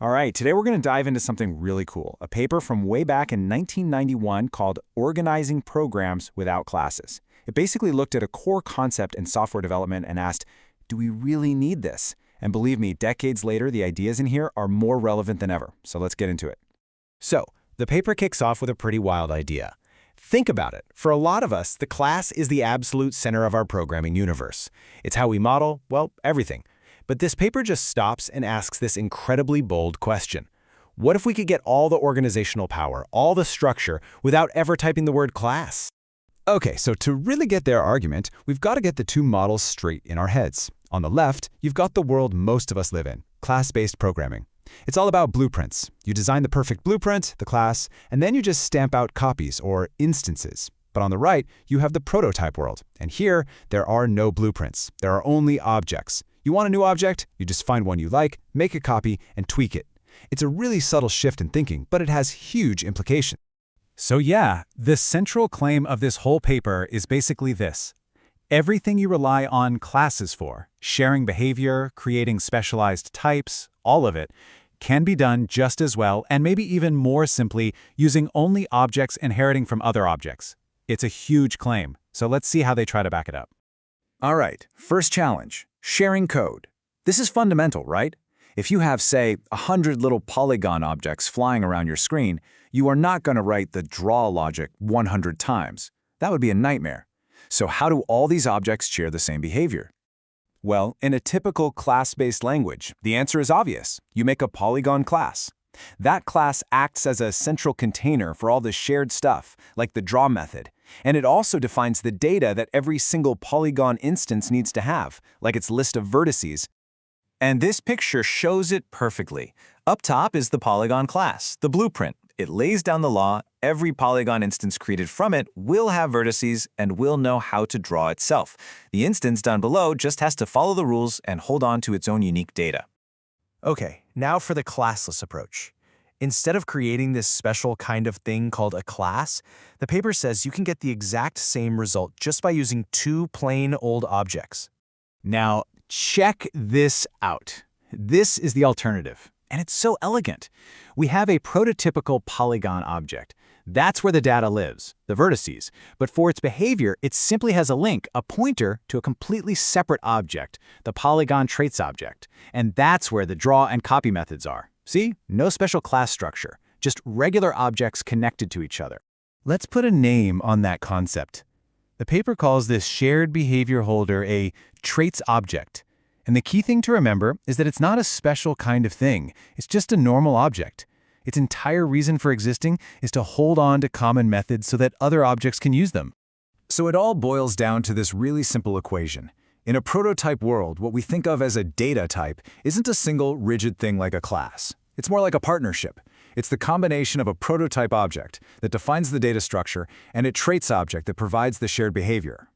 All right, today we're going to dive into something really cool, a paper from way back in 1991 called Organizing Programs Without Classes. It basically looked at a core concept in software development and asked, do we really need this? And believe me, decades later, the ideas in here are more relevant than ever. So let's get into it. So, the paper kicks off with a pretty wild idea. Think about it. For a lot of us, the class is the absolute center of our programming universe. It's how we model, well, everything. But this paper just stops and asks this incredibly bold question. What if we could get all the organizational power, all the structure, without ever typing the word class? Okay, so to really get their argument, we've got to get the two models straight in our heads. On the left, you've got the world most of us live in, class-based programming. It's all about blueprints. You design the perfect blueprint, the class, and then you just stamp out copies or instances. But on the right, you have the prototype world. And here, there are no blueprints. There are only objects. You want a new object? You just find one you like, make a copy, and tweak it. It's a really subtle shift in thinking, but it has huge implications. So yeah, the central claim of this whole paper is basically this. Everything you rely on classes for, sharing behavior, creating specialized types, all of it, can be done just as well and maybe even more simply using only objects inheriting from other objects. It's a huge claim, so let's see how they try to back it up. All right, first challenge, sharing code. This is fundamental, right? If you have, say, 100 little polygon objects flying around your screen, you are not going to write the draw logic 100 times. That would be a nightmare. So how do all these objects share the same behavior? Well, in a typical class-based language, the answer is obvious. You make a polygon class. That class acts as a central container for all the shared stuff, like the draw method. And it also defines the data that every single polygon instance needs to have, like its list of vertices. And this picture shows it perfectly. Up top is the polygon class, the blueprint. It lays down the law. Every polygon instance created from it will have vertices and will know how to draw itself. The instance down below just has to follow the rules and hold on to its own unique data. Okay, now for the classless approach. Instead of creating this special kind of thing called a class, the paper says you can get the exact same result just by using two plain old objects. Now, check this out. This is the alternative, and it's so elegant. We have a prototypical polygon object. That's where the data lives, the vertices. But for its behavior, it simply has a link, a pointer, to a completely separate object, the polygon traits object. And that's where the draw and copy methods are. See? No special class structure, just regular objects connected to each other. Let's put a name on that concept. The paper calls this shared behavior holder a traits object. And the key thing to remember is that it's not a special kind of thing. It's just a normal object. Its entire reason for existing is to hold on to common methods so that other objects can use them. So it all boils down to this really simple equation. In a prototype world, what we think of as a data type isn't a single rigid thing like a class. It's more like a partnership. It's the combination of a prototype object that defines the data structure and a traits object that provides the shared behavior.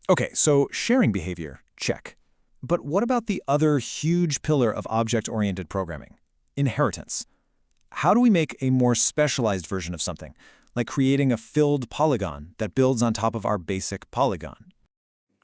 Okay, so sharing behavior, check. But what about the other huge pillar of object-oriented programming? Inheritance. How do we make a more specialized version of something, like creating a filled polygon that builds on top of our basic polygon?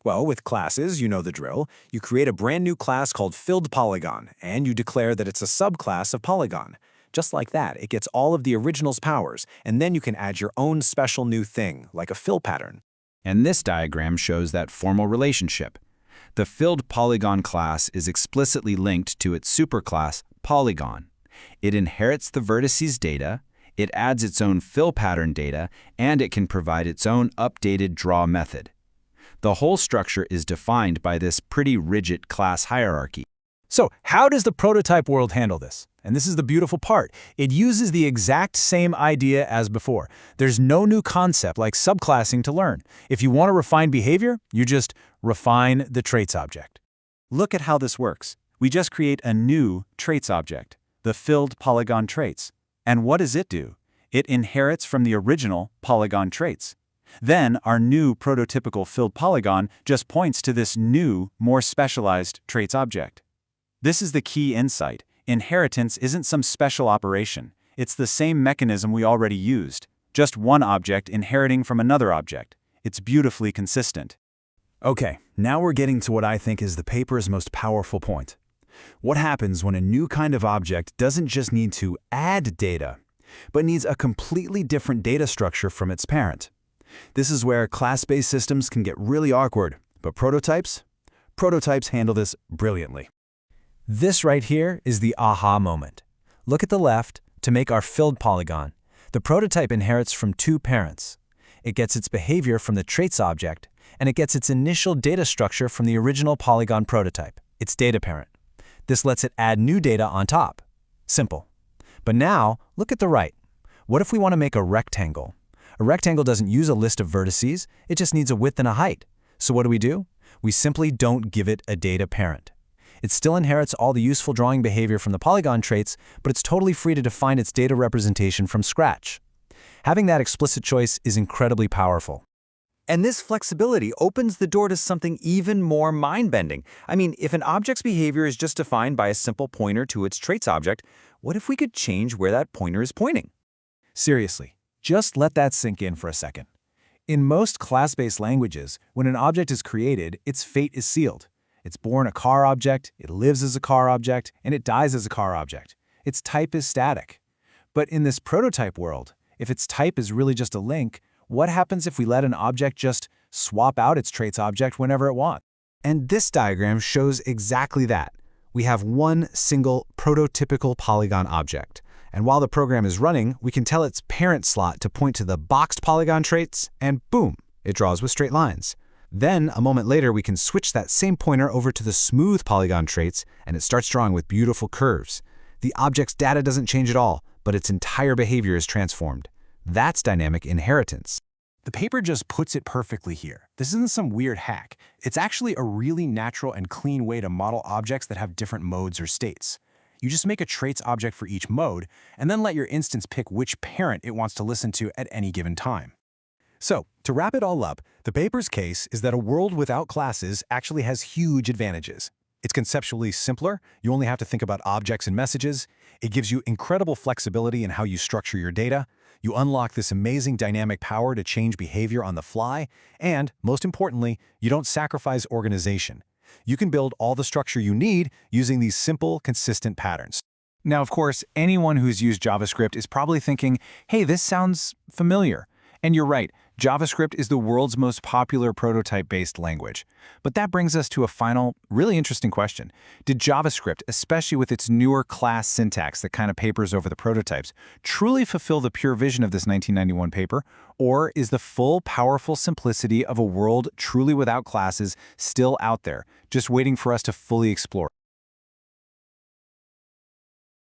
Well, with classes, you know the drill. You create a brand new class called filled polygon, and you declare that it's a subclass of polygon. Just like that, it gets all of the original's powers, and then you can add your own special new thing, like a fill pattern. And this diagram shows that formal relationship. The filled polygon class is explicitly linked to its superclass, polygon. It inherits the vertices data, it adds its own fill pattern data, and it can provide its own updated draw method. The whole structure is defined by this pretty rigid class hierarchy. So how does the prototype world handle this? And this is the beautiful part. It uses the exact same idea as before. There's no new concept like subclassing to learn. If you want to refine behavior, you just refine the traits object. Look at how this works. We just create a new traits object, the filled polygon traits. And what does it do? It inherits from the original polygon traits. Then our new prototypical filled polygon just points to this new, more specialized traits object. This is the key insight. Inheritance isn't some special operation. It's the same mechanism we already used, just one object inheriting from another object. It's beautifully consistent. Okay, now we're getting to what I think is the paper's most powerful point. What happens when a new kind of object doesn't just need to add data, but needs a completely different data structure from its parent? This is where class-based systems can get really awkward, but prototypes handle this brilliantly. This right here is the aha moment. Look at the left to make our filled polygon. The prototype inherits from two parents. It gets its behavior from the traits object, and it gets its initial data structure from the original polygon prototype, its data parent. This lets it add new data on top. Simple. But now, look at the right. What if we want to make a rectangle? A rectangle doesn't use a list of vertices, it just needs a width and a height. So what do? We simply don't give it a data parent. It still inherits all the useful drawing behavior from the polygon traits, but it's totally free to define its data representation from scratch. Having that explicit choice is incredibly powerful. And this flexibility opens the door to something even more mind-bending. I mean, if an object's behavior is just defined by a simple pointer to its traits object, what if we could change where that pointer is pointing? Seriously, just let that sink in for a second. In most class-based languages, when an object is created, its fate is sealed. It's born a car object, it lives as a car object, and it dies as a car object. Its type is static. But in this prototype world, if its type is really just a link, what happens if we let an object just swap out its traits object whenever it wants? And this diagram shows exactly that. We have one single prototypical polygon object. And while the program is running, we can tell its parent slot to point to the boxed polygon traits, and boom, it draws with straight lines. Then, a moment later, we can switch that same pointer over to the smooth polygon traits, and it starts drawing with beautiful curves. The object's data doesn't change at all, but its entire behavior is transformed. That's dynamic inheritance. The paper just puts it perfectly here. This isn't some weird hack. It's actually a really natural and clean way to model objects that have different modes or states. You just make a traits object for each mode, and then let your instance pick which parent it wants to listen to at any given time. So, to wrap it all up, the paper's case is that a world without classes actually has huge advantages. It's conceptually simpler, you only have to think about objects and messages, it gives you incredible flexibility in how you structure your data, you unlock this amazing dynamic power to change behavior on the fly, and, most importantly, you don't sacrifice organization. You can build all the structure you need using these simple, consistent patterns. Now, of course, anyone who's used JavaScript is probably thinking, hey, this sounds familiar. And you're right, JavaScript is the world's most popular prototype-based language. But that brings us to a final, really interesting question. Did JavaScript, especially with its newer class syntax that kind of papers over the prototypes, truly fulfill the pure vision of this 1991 paper? Or is the full, powerful simplicity of a world truly without classes still out there, just waiting for us to fully explore?